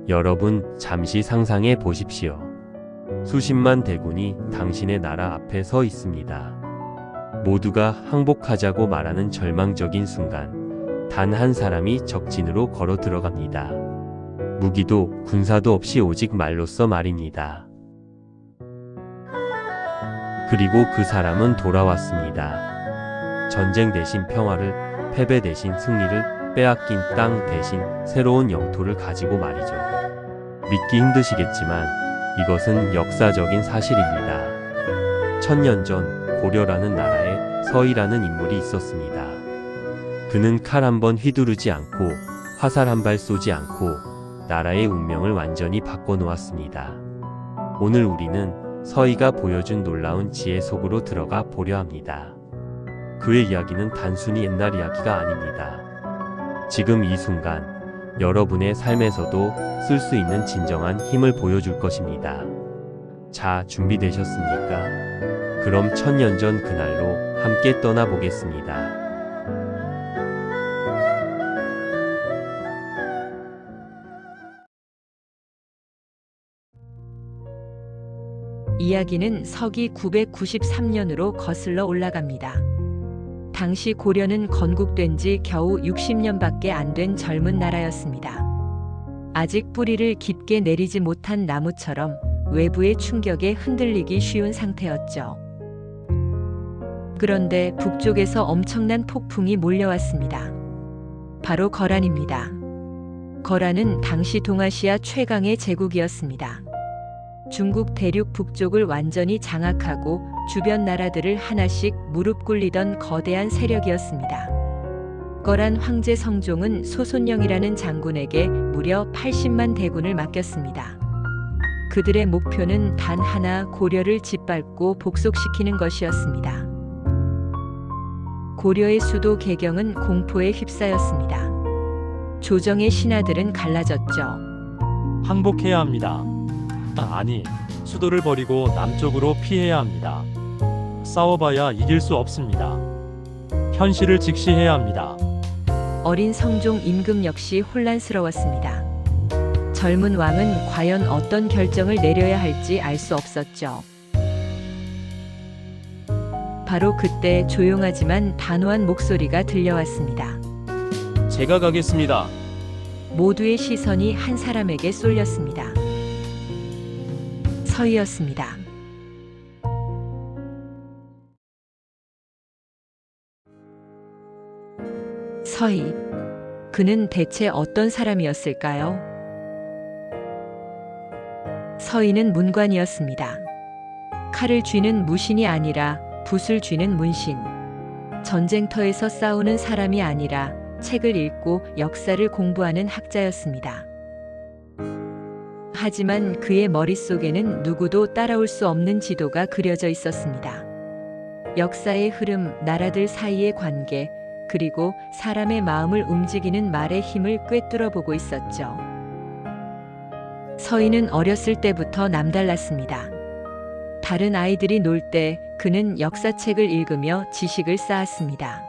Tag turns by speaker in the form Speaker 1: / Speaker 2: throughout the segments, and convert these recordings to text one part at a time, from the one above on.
Speaker 1: 여러분, 잠시 상상해 보십시오. 수십만 대군이 당신의 나라 앞에 서 있습니다. 모두가 항복하자고 말하는 절망적인 순간, 단 한 사람이 적진으로 걸어 들어갑니다. 무기도 군사도 없이 오직 말로써 말입니다. 그리고 그 사람은 돌아왔습니다. 전쟁 대신 평화를, 패배 대신 승리를, 빼앗긴 땅 대신 새로운 영토를 가지고 말이죠. 믿기 힘드시겠지만 이것은 역사적인 사실입니다. 1000년 전 고려라는 나라에 서희라는 인물이 있었습니다. 그는 칼 한 번 휘두르지 않고 화살 한 발 쏘지 않고 나라의 운명을 완전히 바꿔놓았습니다. 오늘 우리는 서희가 보여준 놀라운 지혜 속으로 들어가 보려 합니다. 그의 이야기는 단순히 옛날 이야기가 아닙니다. 지금 이 순간 여러분의 삶에서도 쓸 수 있는 진정한 힘을 보여줄 것입니다. 자, 준비되셨습니까? 그럼 1000년 전 그날로 함께 떠나보겠습니다.
Speaker 2: 이야기는 서기 993년으로 거슬러 올라갑니다. 당시 고려는 건국된 지 겨우 60년밖에 안 된 젊은 나라였습니다. 아직 뿌리를 깊게 내리지 못한 나무처럼 외부의 충격에 흔들리기 쉬운 상태였죠. 그런데 북쪽에서 엄청난 폭풍이 몰려왔습니다. 바로 거란입니다. 거란은 당시 동아시아 최강의 제국이었습니다. 중국 대륙 북쪽을 완전히 장악하고 주변 나라들을 하나씩 무릎 꿇리던 거대한 세력이었습니다. 거란 황제 성종은 소손영이라는 장군에게 무려 80만 대군을 맡겼습니다. 그들의 목표는 단 하나, 고려를 짓밟고 복속시키는 것이었습니다. 고려의 수도 개경은 공포에 휩싸였습니다. 조정의 신하들은 갈라졌죠.
Speaker 3: 항복해야 합니다. 아니, 수도를 버리고 남쪽으로 피해야 합니다. 싸워봐야 이길 수 없습니다. 현실을 직시해야 합니다.
Speaker 2: 어린 성종 임금 역시 혼란스러웠습니다. 젊은 왕은 과연 어떤 결정을 내려야 할지 알 수 없었죠. 바로 그때 조용하지만 단호한 목소리가 들려왔습니다.
Speaker 3: 제가 가겠습니다.
Speaker 2: 모두의 시선이 한 사람에게 쏠렸습니다. 서희였습니다. 서희. 그는 대체 어떤 사람이었을까요? 서희는 문관이었습니다. 칼을 쥐는 무신이 아니라 붓을 쥐는 문신. 전쟁터에서 싸우는 사람이 아니라 책을 읽고 역사를 공부하는 학자였습니다. 하지만 그의 머릿속에는 누구도 따라올 수 없는 지도가 그려져 있었습니다. 역사의 흐름, 나라들 사이의 관계, 그리고 사람의 마음을 움직이는 말의 힘을 꿰뚫어 보고 있었죠. 서희는 어렸을 때부터 남달랐습니다. 다른 아이들이 놀 때 그는 역사책을 읽으며 지식을 쌓았습니다.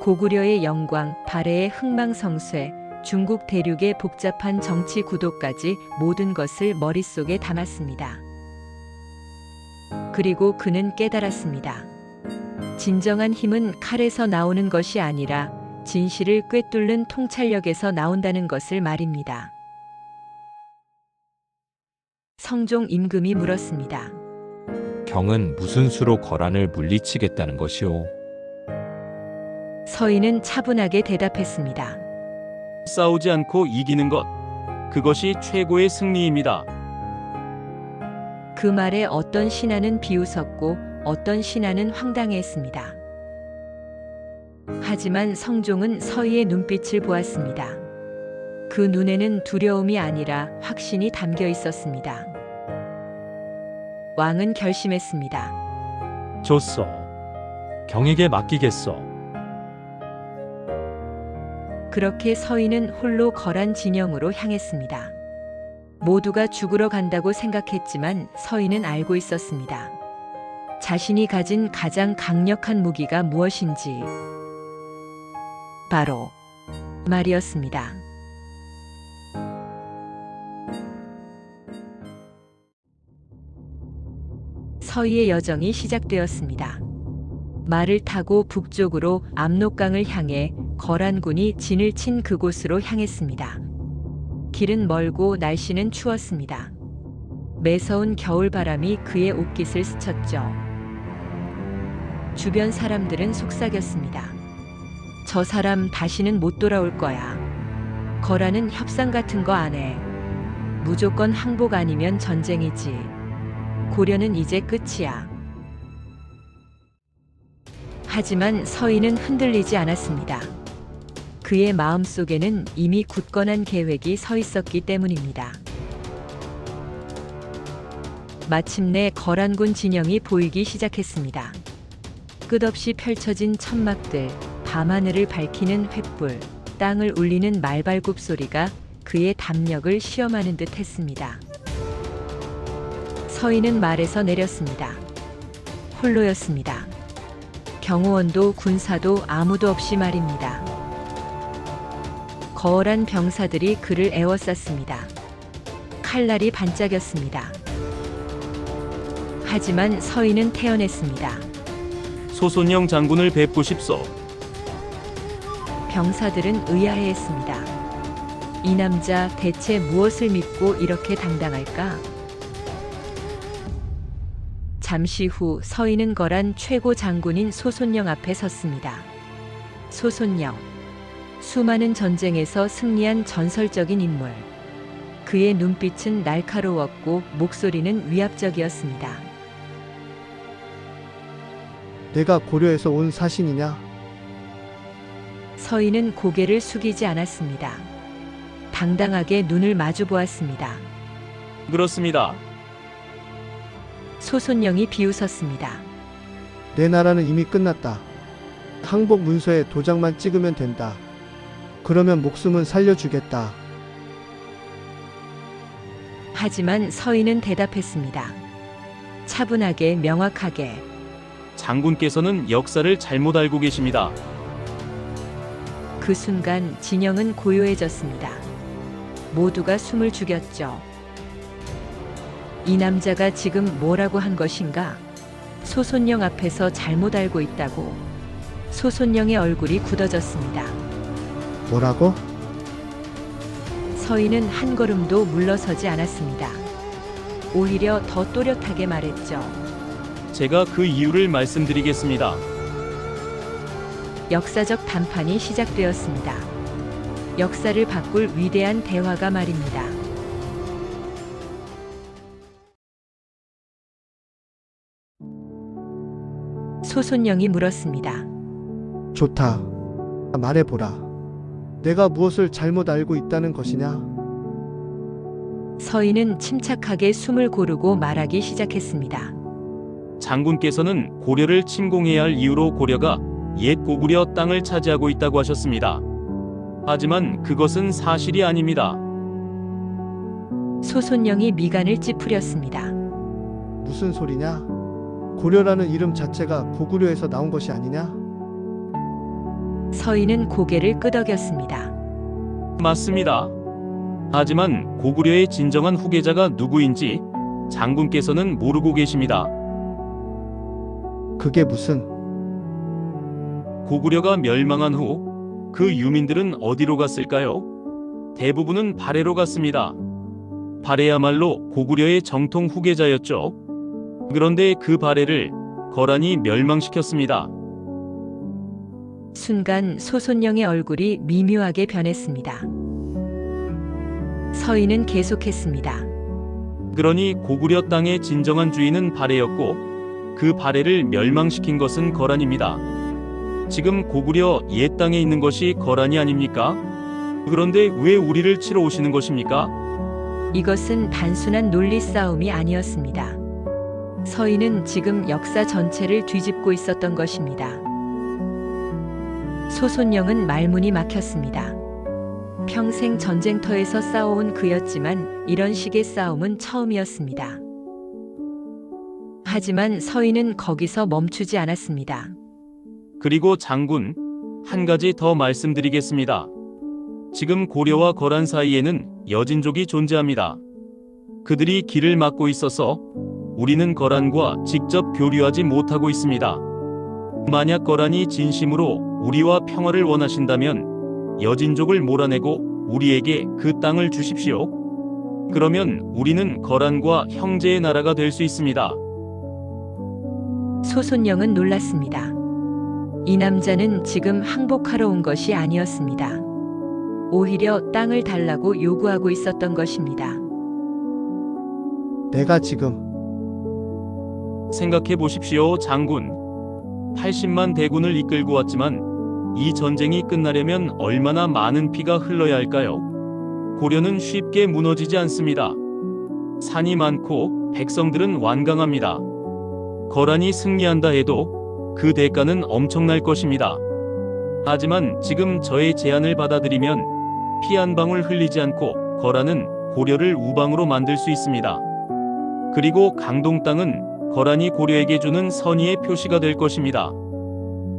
Speaker 2: 고구려의 영광, 발해의 흥망성쇠, 중국 대륙의 복잡한 정치 구도까지 모든 것을 머릿속에 담았습니다. 그리고 그는 깨달았습니다. 진정한 힘은 칼에서 나오는 것이 아니라 진실을 꿰뚫는 통찰력에서 나온다는 것을 말입니다. 성종 임금이 물었습니다.
Speaker 4: 경은 무슨 수로 거란을 물리치겠다는 것이오?
Speaker 2: 서희는 차분하게 대답했습니다.
Speaker 3: 싸우지 않고 이기는 것, 그것이 최고의 승리입니다.
Speaker 2: 그 말에 어떤 신하는 비웃었고 어떤 신하는 황당해했습니다. 하지만 성종은 서희의 눈빛을 보았습니다. 그 눈에는 두려움이 아니라 확신이 담겨 있었습니다. 왕은 결심했습니다.
Speaker 3: 좋소. 경에게 맡기겠소.
Speaker 2: 그렇게 서희는 홀로 거란 진영으로 향했습니다. 모두가 죽으러 간다고 생각했지만 서희는 알고 있었습니다. 자신이 가진 가장 강력한 무기가 무엇인지. 바로 말이었습니다. 서희의 여정이 시작되었습니다. 말을 타고 북쪽으로 압록강을 향해 거란군이 진을 친 그곳으로 향했습니다. 길은 멀고 날씨는 추웠습니다. 매서운 겨울바람이 그의 옷깃을 스쳤죠. 주변 사람들은 속삭였습니다. 저 사람 다시는 못 돌아올 거야. 거란은 협상 같은 거 안 해. 무조건 항복 아니면 전쟁이지. 고려는 이제 끝이야. 하지만 서희는 흔들리지 않았습니다. 그의 마음속에는 이미 굳건한 계획이 서 있었기 때문입니다. 마침내 거란군 진영이 보이기 시작했습니다. 끝없이 펼쳐진 천막들, 밤하늘을 밝히는 횃불, 땅을 울리는 말발굽 소리가 그의 담력을 시험하는 듯 했습니다. 서희는 말에서 내렸습니다. 홀로였습니다. 경호원도 군사도 아무도 없이 말입니다. 거울한 병사들이 그를 에워쌌습니다. 칼날이 반짝였습니다. 하지만 서희는 태어냈습니다.
Speaker 3: 소손영 장군을 뵙고싶소.
Speaker 2: 병사들은 의아해했습니다. 이 남자 대체 무엇을 믿고 이렇게 당당할까? 잠시 후 서희는 거란 최고 장군인 소손영 앞에 섰습니다. 소손영. 수많은 전쟁에서 승리한 전설적인 인물. 그의 눈빛은 날카로웠고 목소리는 위압적이었습니다.
Speaker 5: 내가 고려에서 온 사신이냐?
Speaker 2: 서희는 고개를 숙이지 않았습니다. 당당하게 눈을 마주 보았습니다.
Speaker 3: 그렇습니다.
Speaker 2: 소손영이 비웃었습니다.
Speaker 5: 내 나라는 이미 끝났다. 항복 문서에 도장만 찍으면 된다. 그러면 목숨은 살려주겠다.
Speaker 2: 하지만 서희는 대답했습니다. 차분하게 명확하게.
Speaker 3: 장군께서는 역사를 잘못 알고 계십니다.
Speaker 2: 그 순간 진영은 고요해졌습니다. 모두가 숨을 죽였죠. 이 남자가 지금 뭐라고 한 것인가? 소손영 앞에서 잘못 알고 있다고. 소손영의 얼굴이 굳어졌습니다.
Speaker 5: 뭐라고?
Speaker 2: 서희는 한 걸음도 물러서지 않았습니다. 오히려 더 또렷하게 말했죠.
Speaker 3: 제가 그 이유를 말씀드리겠습니다.
Speaker 2: 역사적談판이 시작되었습니다. 역사를 바꿀 위대한 대화가 말입니다. 소손영이 물었습니다.
Speaker 5: 좋다. 말해보라. 내가 무엇을 잘못 알고 있다는 것이냐?
Speaker 2: 서희는 침착하게 숨을 고르고 말하기 시작했습니다.
Speaker 3: 장군께서는 고려를 침공해야 할 이유로 고려가 옛 고구려 땅을 차지하고 있다고 하셨습니다. 하지만 그것은 사실이 아닙니다.
Speaker 2: 소손영이 미간을 찌푸렸습니다.
Speaker 5: 무슨 소리냐? 고려라는 이름 자체가 고구려에서 나온 것이 아니냐?
Speaker 2: 서희는 고개를 끄덕였습니다.
Speaker 3: 맞습니다. 하지만 고구려의 진정한 후계자가 누구인지 장군께서는 모르고 계십니다.
Speaker 5: 그게 무슨?
Speaker 3: 고구려가 멸망한 후 그 유민들은 어디로 갔을까요? 대부분은 발해로 갔습니다. 발해야말로 고구려의 정통 후계자였죠. 그런데 그 발해를 거란이 멸망시켰습니다.
Speaker 2: 순간 소손영의 얼굴이 미묘하게 변했습니다. 서희는 계속했습니다.
Speaker 3: 그러니 고구려 땅의 진정한 주인은 발해였고 그 발해를 멸망시킨 것은 거란입니다. 지금 고구려 옛 땅에 있는 것이 거란이 아닙니까? 그런데 왜 우리를 치러 오시는 것입니까?
Speaker 2: 이것은 단순한 논리 싸움이 아니었습니다. 서희는 지금 역사 전체를 뒤집고 있었던 것입니다. 소손영은 말문이 막혔습니다. 평생 전쟁터에서 싸워온 그였지만 이런 식의 싸움은 처음이었습니다. 하지만 서희는 거기서 멈추지 않았습니다.
Speaker 3: 그리고 장군, 한 가지 더 말씀드리겠습니다. 지금 고려와 거란 사이에는 여진족이 존재합니다. 그들이 길을 막고 있어서 우리는 거란과 직접 교류하지 못하고 있습니다. 만약 거란이 진심으로 우리와 평화를 원하신다면 여진족을 몰아내고 우리에게 그 땅을 주십시오. 그러면 우리는 거란과 형제의 나라가 될 수 있습니다.
Speaker 2: 소손영은 놀랐습니다. 이 남자는 지금 항복하러 온 것이 아니었습니다. 오히려 땅을 달라고 요구하고 있었던 것입니다.
Speaker 5: 내가 지금
Speaker 3: 생각해 보십시오, 장군. 80만 대군을 이끌고 왔지만 이 전쟁이 끝나려면 얼마나 많은 피가 흘러야 할까요? 고려는 쉽게 무너지지 않습니다. 산이 많고 백성들은 완강합니다. 거란이 승리한다 해도 그 대가는 엄청날 것입니다. 하지만 지금 저의 제안을 받아들이면 피 한 방울 흘리지 않고 거란은 고려를 우방으로 만들 수 있습니다. 그리고 강동 땅은 거란이 고려에게 주는 선의의 표시가 될 것입니다.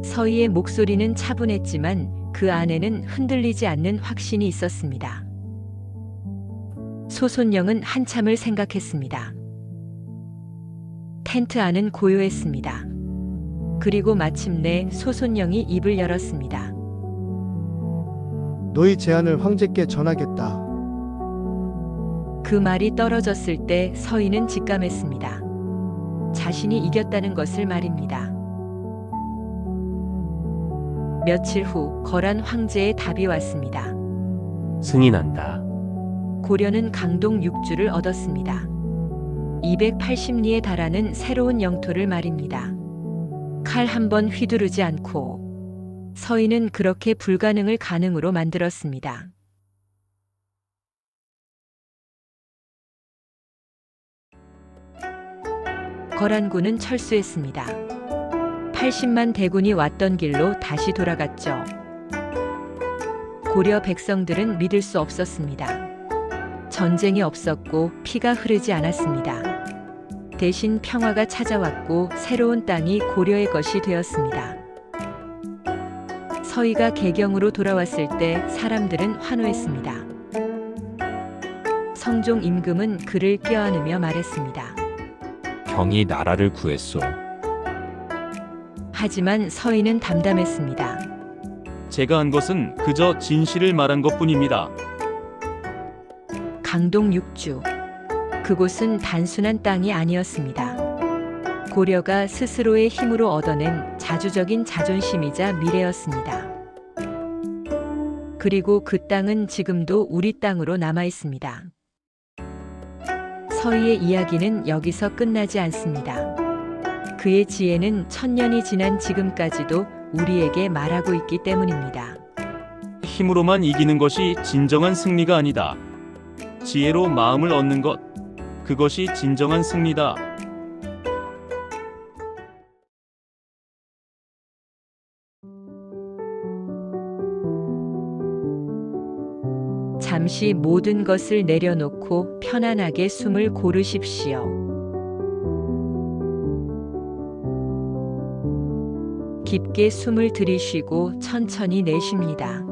Speaker 2: 서희의 목소리는 차분했지만 그 안에는 흔들리지 않는 확신이 있었습니다. 소손영은 한참을 생각했습니다. 텐트 안은 고요했습니다. 그리고 마침내 소손영이 입을 열었습니다.
Speaker 5: 너희 제안을 황제께 전하겠다.
Speaker 2: 그 말이 떨어졌을 때 서희는 직감했습니다. 자신이 이겼다는 것을 말입니다. 며칠 후 거란 황제의 답이 왔습니다.
Speaker 1: 승인한다.
Speaker 2: 고려는 강동 6주를 얻었습니다. 280리에 달하는 새로운 영토를 말입니다. 칼 한 번 휘두르지 않고 서희는 그렇게 불가능을 가능으로 만들었습니다. 거란군은 철수했습니다. 80만 대군이 왔던 길로 다시 돌아갔죠. 고려 백성들은 믿을 수 없었습니다. 전쟁이 없었고 피가 흐르지 않았습니다. 대신 평화가 찾아왔고 새로운 땅이 고려의 것이 되었습니다. 서희가 개경으로 돌아왔을 때 사람들은 환호했습니다. 성종 임금은 그를 껴안으며 말했습니다.
Speaker 4: 경이 나라를 구했소.
Speaker 2: 하지만 서희는 담담했습니다.
Speaker 3: 제가 한 것은 그저 진실을 말한 것뿐입니다.
Speaker 2: 강동 6주. 그곳은 단순한 땅이 아니었습니다. 고려가 스스로의 힘으로 얻어낸 자주적인 자존심이자 미래였습니다. 그리고 그 땅은 지금도 우리 땅으로 남아 있습니다. 서희의 이야기는 여기서 끝나지 않습니다. 그의 지혜는 1000년이 지난 지금까지도 우리에게 말하고 있기 때문입니다.
Speaker 3: 힘으로만 이기는 것이 진정한 승리가 아니다. 지혜로 마음을 얻는 것, 그것이 진정한 승리다.
Speaker 2: 잠시 모든 것을 내려놓고 편안하게 숨을 고르십시오. 깊게 숨을 들이쉬고 천천히 내쉽니다.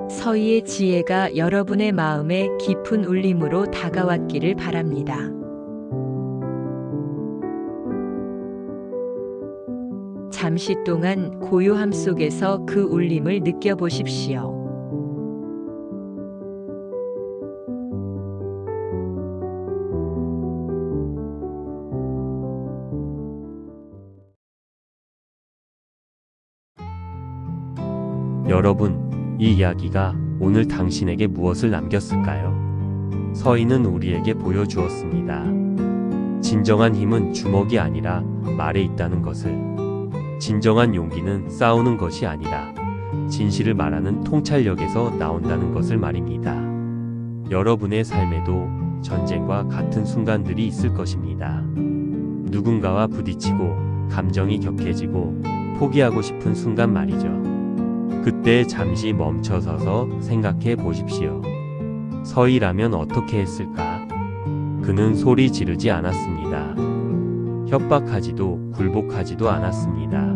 Speaker 2: 서희의 지혜가 여러분의 마음에 깊은 울림으로 다가왔기를 바랍니다. 잠시 동안 고요함 속에서 그 울림을 느껴보십시오.
Speaker 1: 여러분, 이 이야기가 오늘 당신에게 무엇을 남겼을까요? 서희는 우리에게 보여주었습니다. 진정한 힘은 주먹이 아니라 말에 있다는 것을. 진정한 용기는 싸우는 것이 아니라 진실을 말하는 통찰력에서 나온다는 것을 말입니다. 여러분의 삶에도 전쟁과 같은 순간들이 있을 것입니다. 누군가와 부딪히고 감정이 격해지고 포기하고 싶은 순간 말이죠. 그때 잠시 멈춰서서 생각해 보십시오. 서희라면 어떻게 했을까? 그는 소리 지르지 않았습니다. 협박하지도 굴복하지도 않았습니다.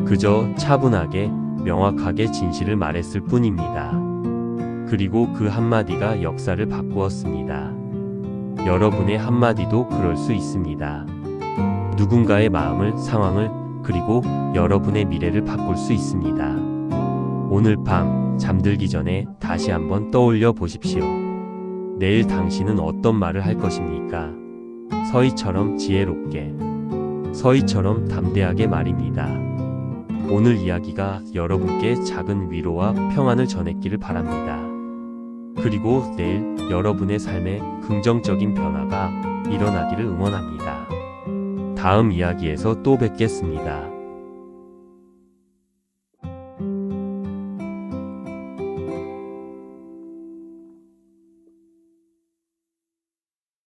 Speaker 1: 그저 차분하게 명확하게 진실을 말했을 뿐입니다. 그리고 그 한마디가 역사를 바꾸었습니다. 여러분의 한마디도 그럴 수 있습니다. 누군가의 마음을, 상황을, 그리고 여러분의 미래를 바꿀 수 있습니다. 오늘 밤 잠들기 전에 다시 한번 떠올려 보십시오. 내일 당신은 어떤 말을 할 것입니까? 서희처럼 지혜롭게, 서희처럼 담대하게 말입니다. 오늘 이야기가 여러분께 작은 위로와 평안을 전했기를 바랍니다. 그리고 내일 여러분의 삶에 긍정적인 변화가 일어나기를 응원합니다. 다음 이야기에서 또 뵙겠습니다.